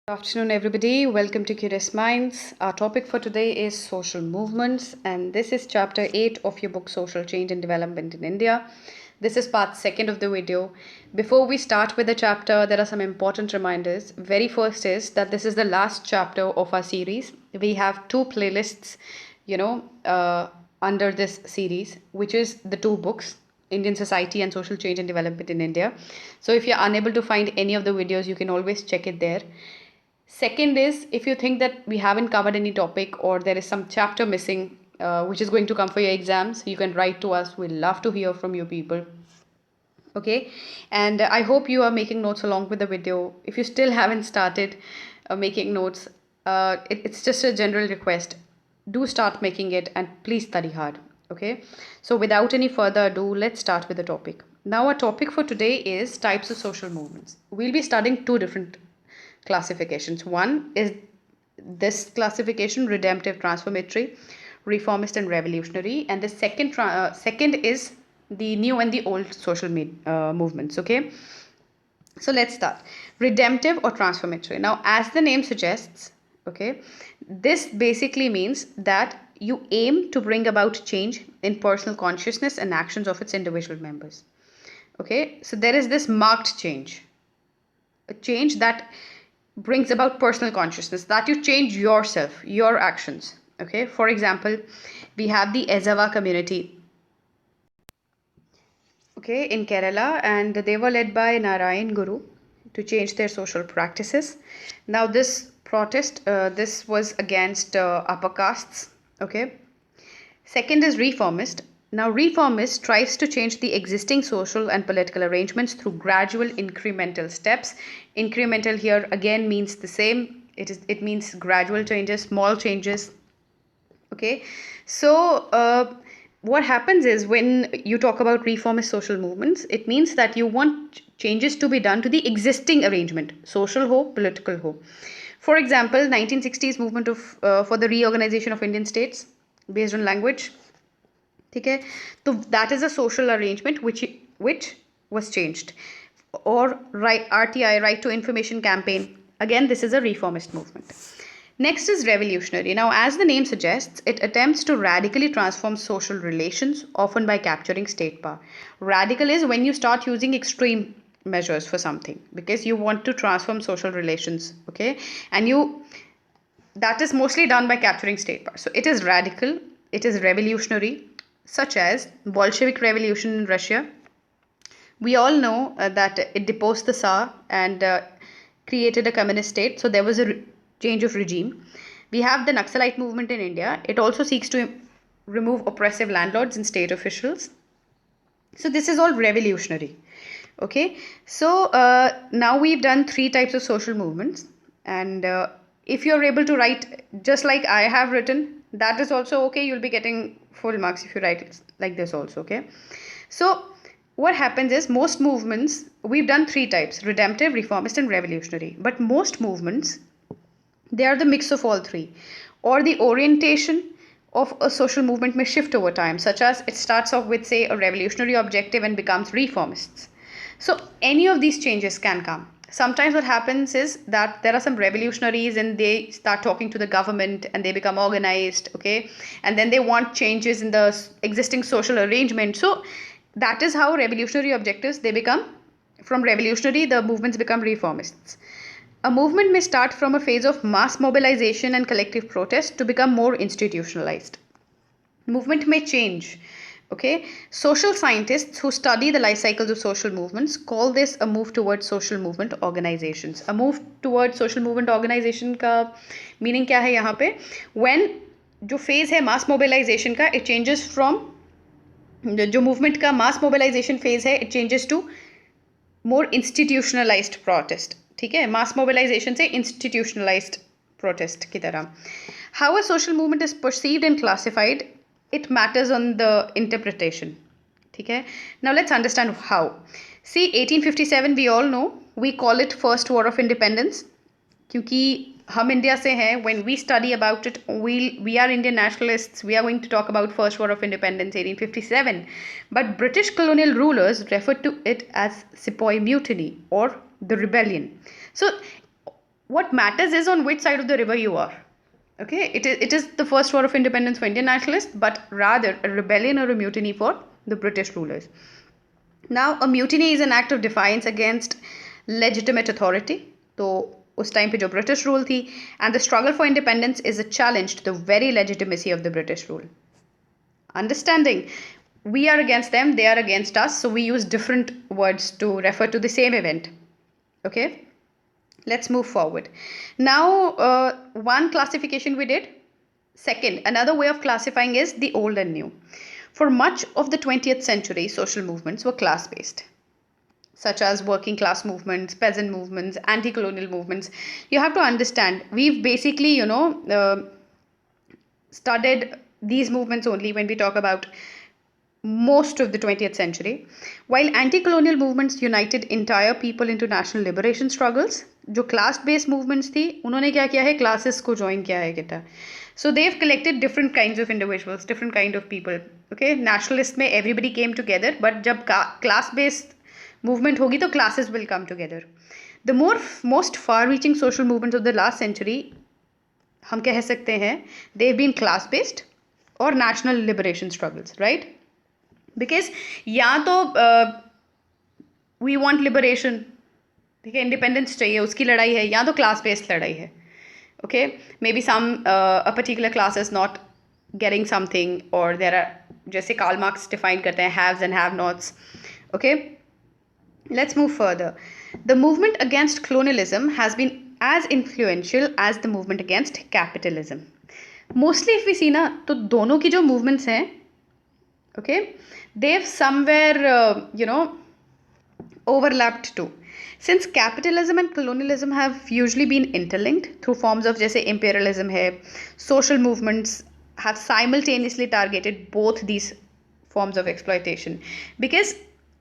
Good afternoon, everybody. Welcome to Curious Minds. Our topic for today is social movements, and this is chapter 8 of your book Social Change and Development in India. This is part second of the video. Before we start with the chapter, there are some important reminders. Very first is that this is the last chapter of our series. We have two playlists, under this series, which is the two books, Indian Society and Social Change and Development in India. So if you're unable to find any of the videos, you can always check it there. Second is, if you think that we haven't covered any topic or there is some chapter missing, which is going to come for your exams, you can write to us. We'd love to hear from you people. Okay, and I hope you are making notes along with the video. If you still haven't started making notes, it's just a general request. Do start making it and please study hard. Okay, so without any further ado, let's start with the topic. Now, our topic for today is types of social movements. We'll be studying two different classifications. One is this classification, redemptive, transformatory, reformist, and revolutionary, and the second is the new and the old social movements. Okay, so let's start. Redemptive or transformatory. Now, as the name suggests, okay, this basically means that you aim to bring about change in personal consciousness and actions of its individual members. Okay, so there is this marked change, a change that brings about personal consciousness, that you change yourself, your actions. Okay, for example, we have the Ezhava community, okay, in Kerala, and they were led by Narayan Guru to change their social practices. Now, this protest, this was against upper castes. Okay. Second is reformist. Now, reformist tries to change the existing social and political arrangements through gradual incremental steps. Incremental here again means the same. It means gradual changes, small changes. Okay, so what happens is when you talk about reformist social movements, it means that you want changes to be done to the existing arrangement, social ho, political ho. For example, 1960s movement of for the reorganization of Indian states based on language. Okay, so that is a social arrangement which was changed. Or RTI, right to information campaign, again this is a reformist movement. Next is revolutionary. Now, as the name suggests, it attempts to radically transform social relations, often by capturing state power. Radical is when you start using extreme measures for something because you want to transform social relations. Okay, and that is mostly done by capturing state power. So it is radical, it is revolutionary, such as Bolshevik Revolution in Russia. We all know that it deposed the Tsar and created a communist state. So there was a change of regime. We have the Naxalite movement in India. It also seeks to remove oppressive landlords and state officials. So this is all revolutionary. Okay, so now we've done three types of social movements, and if you're able to write just like I have written, that is also okay. You'll be getting full marks if you write like this also. Okay, so what happens is most movements, we've done three types: redemptive, reformist, and revolutionary. But most movements, they are the mix of all three, or the orientation of a social movement may shift over time, such as it starts off with, say, a revolutionary objective and becomes reformists. So any of these changes can come. Sometimes what happens is that there are some revolutionaries and they start talking to the government and they become organized. Okay, and then they want changes in the existing social arrangement. So that is how revolutionary objectives, they become, from revolutionary the movements become reformists. A movement may start from a phase of mass mobilization and collective protest to become more institutionalized. Movement may change. Okay, social scientists who study the life cycles of social movements call this a move towards social movement organizations. A move towards social movement organization का meaning क्या है यहाँ पे? When जो phase है mass mobilization का, it changes from जो movement का mass mobilization phase है, it changes to more institutionalized protest. ठीक है, mass mobilization से institutionalized protest की तरह. How a social movement is perceived and classified, it matters on the interpretation. ठीक है, now let's understand how. See, 1857 we all know, we call it first war of independence क्योंकि हम India से हैं. When we study about it, we are Indian nationalists. We are going to talk about first war of independence 1857, but British colonial rulers referred to it as Sepoy Mutiny or the rebellion. So what matters is on which side of the river you are. Okay, it is the first war of independence for Indian nationalists, but rather a rebellion or a mutiny for the British rulers. Now, a mutiny is an act of defiance against legitimate authority. तो उस time पे जो British rule थी, and the struggle for independence is a challenge to the very legitimacy of the British rule. Understanding, we are against them, they are against us, so we use different words to refer to the same event. Okay, let's move forward. Now, one classification we did. Second, another way of classifying is the old and new. For much of the 20th century, social movements were class-based, such as working class movements, peasant movements, anti-colonial movements. You have to understand, we've basically, studied these movements only when we talk about most of the 20th century. While anti-colonial movements united entire people into national liberation struggles, जो class based movements थी, उन्होंने क्या किया है, classes को join किया है कितना. So they've collected different kinds of individuals, different kind of people. Okay, nationalist में everybody came together, but जब class based movement होगी तो classes will come together. The most far-reaching social movements of the last century, हम कह सकते हैं, they've been class based or national liberation struggles, right? Because या तो वी वॉन्ट लिबरेशन, ठीक है, इंडिपेंडेंस चाहिए, उसकी लड़ाई है, या तो क्लास बेस्ड लड़ाई है. Okay, may be some a particular class is not getting something, और देर आर, जैसे कार्ल मार्क्स डिफाइन करते हैं, haves and have nots. Okay, let's move further. The movement against colonialism has been as influential as the movement against capitalism. Mostly if we see ना, तो दोनों की जो movements हैं, okay, they've somewhere overlapped too, since capitalism and colonialism have usually been interlinked through forms of जैसे imperialism है, social movements have simultaneously targeted both these forms of exploitation, because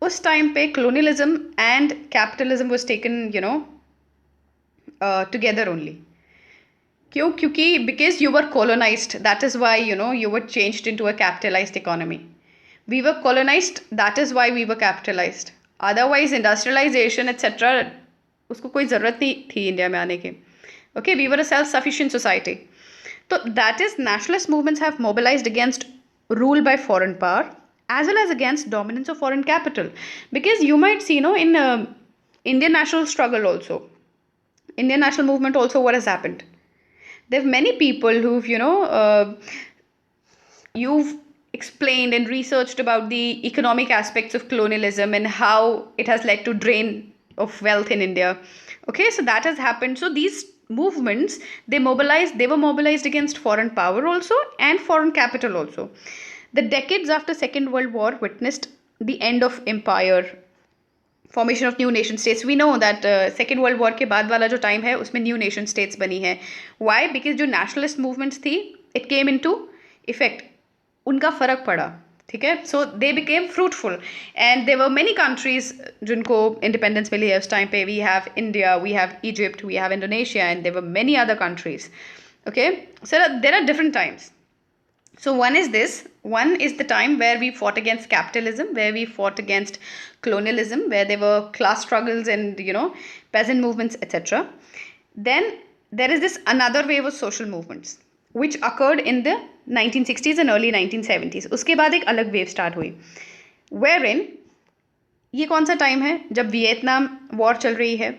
उस time पे colonialism and capitalism was taken together only. क्यों? क्योंकि because you were colonized, that is why you were changed into a capitalized economy. We were colonized, that is why we were capitalized. Otherwise industrialization etc, उसको कोई ज़रूरत नहीं थी India में आने की. Okay, we were a self-sufficient society. So that is, nationalist movements have mobilized against rule by foreign power as well as against dominance of foreign capital. Because you might see, in Indian national struggle also, Indian national movement also, what has happened? There are many people who've, you've explained and researched about the economic aspects of colonialism and how it has led to drain of wealth in India. Okay, so that has happened. So these movements, they were mobilized against foreign power also and foreign capital also. The decades after Second World War witnessed the end of empire, formation of new nation states. We know that Second World War के बाद वाला जो time है, उसमें new nation states बनी है. Why? Because जो nationalist movements थी, it came into effect. उनका फ़र्क पड़ा, ठीक है. So they became fruitful, and there were many countries जिनको independence मिली है उस time पे. We have India, we have Egypt, we have Indonesia, and there were many other countries. Okay, so there are different times. So one is this. One is the time where we fought against capitalism, where we fought against colonialism, where there were class struggles and peasant movements, etc. Then there is this another wave of social movements which occurred in the 1960s and early 1970s. उसके बाद एक अलग wave start हुई, wherein ये कौन सा time है, जब वियतनाम war चल रही है,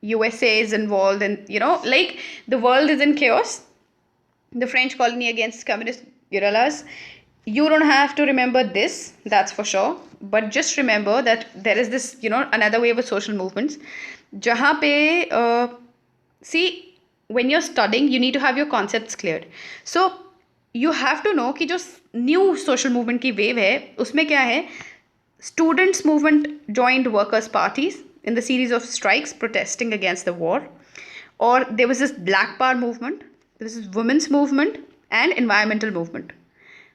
USA is involved, and like the world is in chaos, the French colony against communist guerrillas. You don't have to remember this, that's for sure, but just remember that there is this another wave of social movements जहाँ पे see, when you're studying, you need to have your concepts cleared. So you have to know कि जो new social movement की wave है, उसमें क्या है, students movement joined workers parties in the series of strikes protesting against the war, or there was this black power movement, this is women's movement and environmental movement.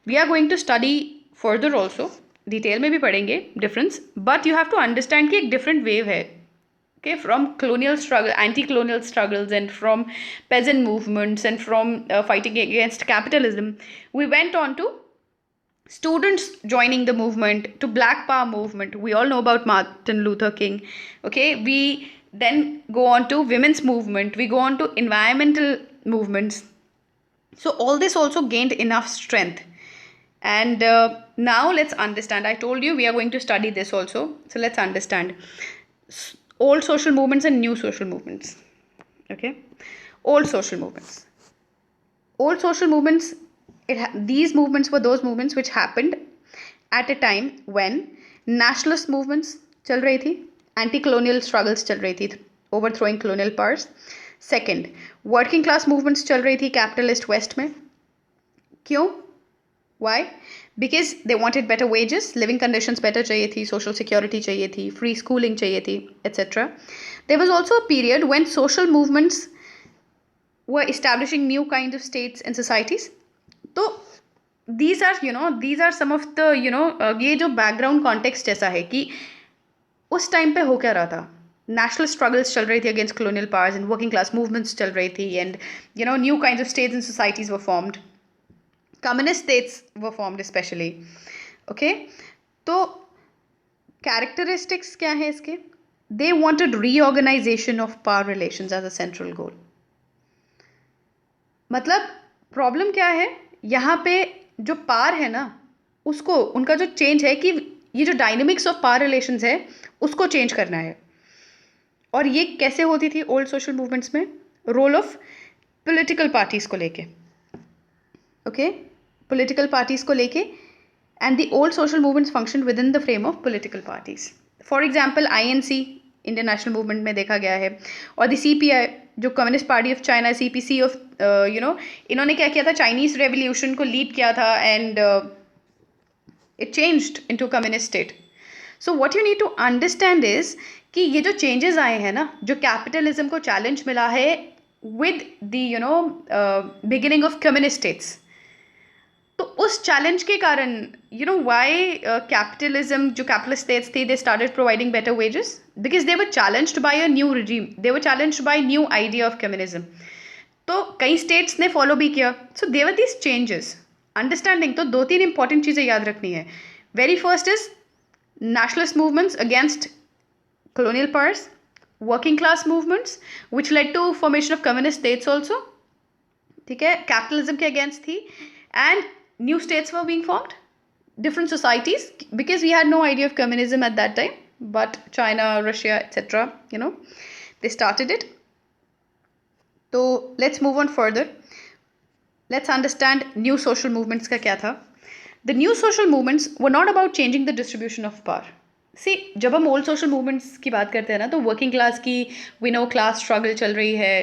We are going to study further also, detail में भी पढ़ेंगे difference, but you have to understand कि एक different wave है. Okay, from colonial struggle, anti-colonial struggles, and from peasant movements, and from fighting against capitalism, we went on to students joining the movement, to Black Power movement. We all know about Martin Luther King. Okay, we then go on to women's movement, we go on to environmental movements. So all this also gained enough strength. And now let's understand. I told you we are going to study this also. So let's understand old social movements and new social movements. Okay, old social movements. Old social movements. These movements were those movements which happened at a time when nationalist movements चल रही थी, anti-colonial struggles चल रही थी, overthrowing colonial powers. Second, working class movements चल रही थी capitalist west में. क्यों? Why? Because they wanted better wages, living conditions better चाहिए थी, social security चाहिए थी, free schooling चाहिए थी, etc. There was also a period when social movements were establishing new kinds of states and societies. तो these are some of the ये जो background context जैसा है कि उस टाइम पे हो क्या रहा था. नेशनल स्ट्रगल्स चल रही थी against colonial powers and working class movements चल रही थी, and new kinds of states and societies were formed. Communist states were formed especially. Okay, तो characteristics क्या है इसके? They wanted reorganization of power relations as a central goal. मतलब problem क्या है यहाँ पे, जो पावर है ना उसको, उनका जो चेंज है कि ये जो डायनेमिक्स ऑफ पावर रिलेशंस है उसको चेंज करना है. और ये कैसे होती थी ओल्ड सोशल मूवमेंट्स में? रोल ऑफ पॉलिटिकल पार्टीज को लेके. ओके, पॉलिटिकल पार्टीज को लेके, and the old social movements function with in the frame of political parties. For example INC, Indian national movement में देखा गया है, और द CPI जो communist party of China, CPC of इन्होंने क्या किया था, चाइनीज रेवोल्यूशन को लीड किया था, and it changed into communist state. So what you need to understand is कि ये जो चेंजेस आए हैं ना, जो कैपिटलिज्म को चैलेंज मिला है with the beginning of communist states, तो उस चैलेंज के कारण व्हाई कैपिटलिज्म, जो कैपिटलिस्ट स्टेट्स थी, they started providing better wages because they were challenged by a new regime, they were challenged by new idea of communism. तो कई states ने follow भी किया. So there were these changes. Understanding तो 2-3 important चीज़ें याद रखनी है. Very first is nationalist movements against colonial powers, working class movements which led to formation of communist states also. ठीक है, capitalism के against थी, and new states were being formed, different societies, because we had no idea of communism at that time, but China, Russia, etc. They started it. So let's move on further. Let's understand new social movements का क्या था. The new social movements were not about changing the distribution of power. See, जब हम old social movements की बात करते हैं ना, तो working class की we know class struggle चल रही है.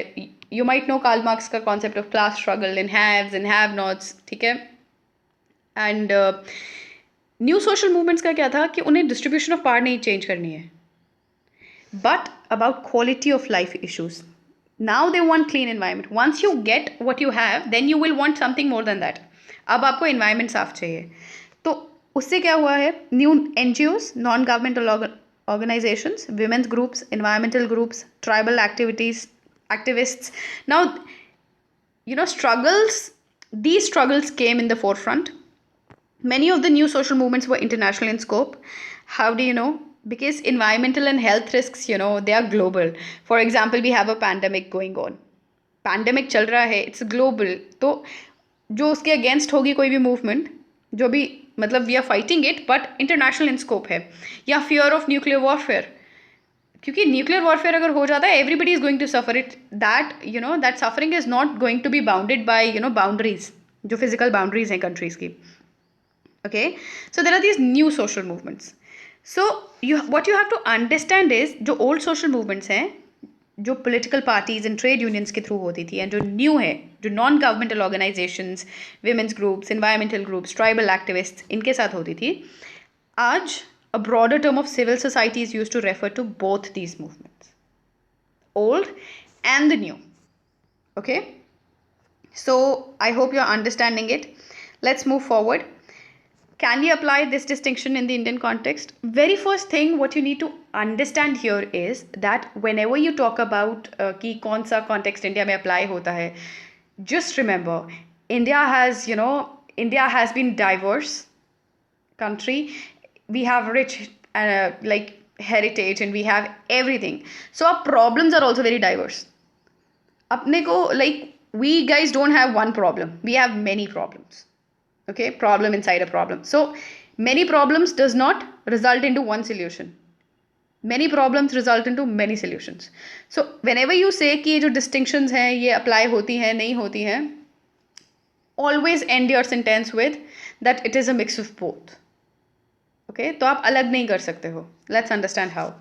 You might know Karl Marx का concept of class struggle in haves and have-nots, ठीक है. And new social movements का क्या था कि उन्हें distribution of power नहीं change करनी है, but about quality of life issues. Now they want clean environment. Once you get what you have, then you will want something more than that. अब आपको इन्वायरमेंट साफ चाहिए. तो उससे क्या हुआ है, new NGOs, non governmental organisations, women's groups, environmental groups, tribal activists. Now these struggles came in the forefront. Many of the new social movements were international in scope. How do you know? Because environmental and health risks, they are global. For example, we have a pandemic going on. Pandemic चल रहा है, it's global. तो जो उसके against होगी कोई भी movement, जो भी मतलब we are fighting it, but international in scope है. या फियर ऑफ न्यूक्लियर वॉरफेयर, क्योंकि न्यूक्लियर वॉरफेयर अगर हो जाता है, everybody is going to suffer it. That suffering is not going to be bounded by boundaries, जो फिजिकल बाउंड्रीज हैं countries की. Okay, so there are these new social movements. So what you have to understand is, जो old social movements हैं, जो political parties and trade unions के through होती थी, and जो न्यू है, जो non governmental organisations, women's groups, environmental groups, tribal activists, इनके साथ होती थी. आज a broader term of civil society is used to refer to both these movements, old and the new. Okay, so I hope you are understanding it. Let's move forward. Can we apply this distinction in the Indian context? Very first thing what you need to understand here is that whenever you talk about कि कौन सा context India में apply होता है, just remember India has been diverse country. We have rich like heritage and we have everything. So our problems are also very diverse. अपने को like we guys don't have one problem, we have many problems. Okay, problem inside a problem. So many problems does not result into one solution. Many problems result into many solutions. So whenever you say कि ये जो distinctions हैं ये apply होती हैं नहीं होती हैं, always end your sentence with that it is a mix of both. Okay, तो आप अलग नहीं कर सकते हो. Let's understand how.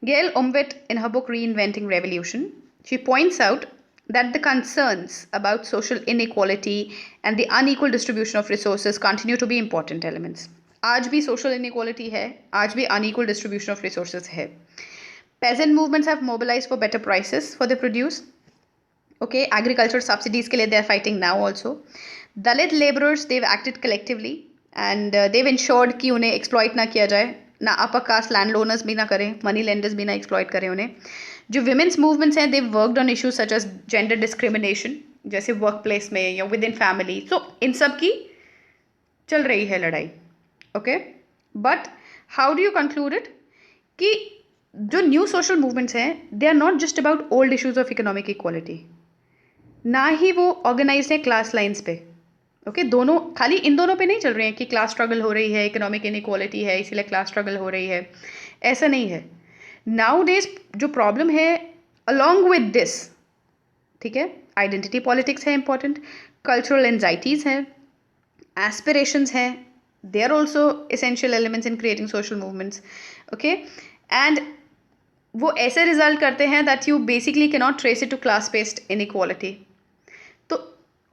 Gail Umwit, in her book Reinventing Revolution, she points out that the concerns about social inequality and the unequal distribution of resources continue to be important elements. आज भी social inequality है, आज भी unequal distribution of resources है. Peasant movements have mobilized for better prices for their produce. Okay, agriculture subsidies के लिए they are fighting now also. Dalit laborers, they've acted collectively and they've ensured कि उन्हें exploit ना किया जाए, ना upper caste land owners भी ना करें, मनी लेंडर्स भी ना एक्सप्लॉइट करें उन्हें. जो विमेंस मूवमेंट्स हैं, they worked on issues such age gender discrimination, जैसे वर्क प्लेस में या विद इन फैमिली. सो इन सब की चल रही है लड़ाई. Okay, but how do you conclude it कि जो न्यू सोशल मूवमेंट्स हैं, they are not just about old issues of economic equality, ना ही वो ऑर्गेनाइज हैं क्लास लाइन्स पे. ओके, दोनों खाली इन दोनों पे नहीं चल रहे हैं कि क्लास स्ट्रगल हो रही है, इकोनॉमिक इनइक्वालिटी है इसीलिए क्लास स्ट्रगल हो रही है, ऐसा नहीं है. नाउ डेज जो प्रॉब्लम है अलॉन्ग विद दिस, ठीक है, आइडेंटिटी पॉलिटिक्स है इंपॉर्टेंट, कल्चरल एंजाइटीज़ हैं, एस्पिरेशंस हैं, they are also essential elements in creating social movements. Okay, and वो ऐसे रिजल्ट करते हैं that you basically can not trace it to class based inequality.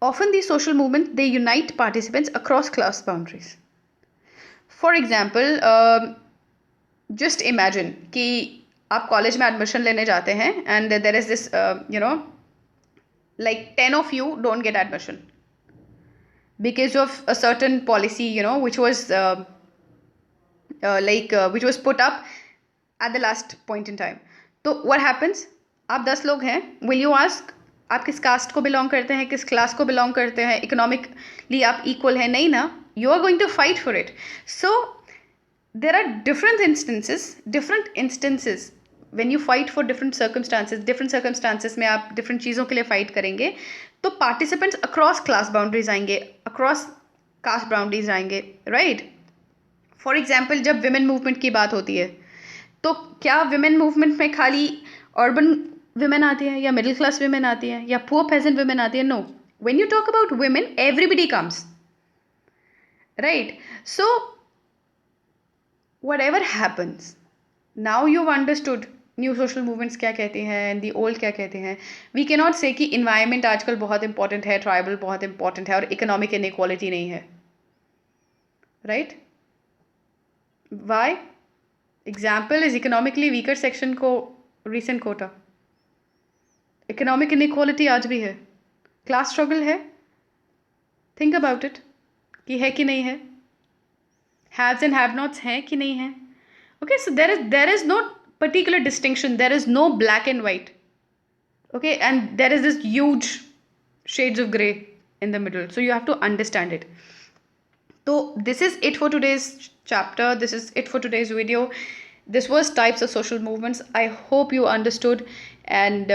Often these social movements, they unite participants across class boundaries. For example, just imagine कि आप college में admission लेने जाते हैं and there is this, like 10 of you don't get admission because of a certain policy, which was which was put up at the last point in time. तो what happens? आप 10 लोग हैं, will you ask आप किस cast को belong करते हैं, किस क्लास को बिलोंग करते हैं, इकोनॉमिकली आप इक्वल हैं? नहीं ना. You are going to fight for it. So there are different instances when you fight for different circumstances में आप डिफरेंट चीज़ों के लिए फाइट करेंगे तो पार्टिसिपेंट्स अक्रॉस क्लास बाउंड्रीज आएंगे, अक्रॉस कास्ट बाउंड्रीज आएंगे, राइट. फॉर एग्जाम्पल, जब विमेन मूवमेंट की बात होती है तो क्या विमेन मूवमेंट में खाली अर्बन women आती हैं या मिडिल क्लास women आती हैं या poor peasant women आती हैं? No. When you talk about women, everybody comes, right? So whatever happens, now you've understood new social movements क्या कहती हैं and the old क्या कहते हैं. We cannot say कि environment आजकल बहुत important है, tribal बहुत important है और economic inequality नहीं है, right? Why? Example is economically weaker section को recent quota. इकोनॉमिक इनइक्वालिटी आज भी है, क्लास स्ट्रगल है. थिंक अबाउट इट कि है कि नहीं है, हैव्स एंड हैव नॉट्स हैं कि नहीं है. Okay, so there is no particular distinction, there is no black and white. Okay, and there is this huge shades of grey in the middle, so you have to understand it. तो this is it for today's chapter, this is it for today's video. This was types of social movements. I hope you understood, and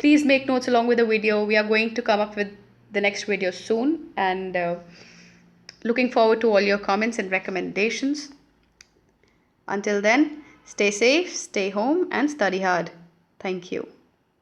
please make notes along with the video. We are going to come up with the next video soon, and looking forward to all your comments and recommendations. Until then, stay safe, stay home, and study hard. Thank you.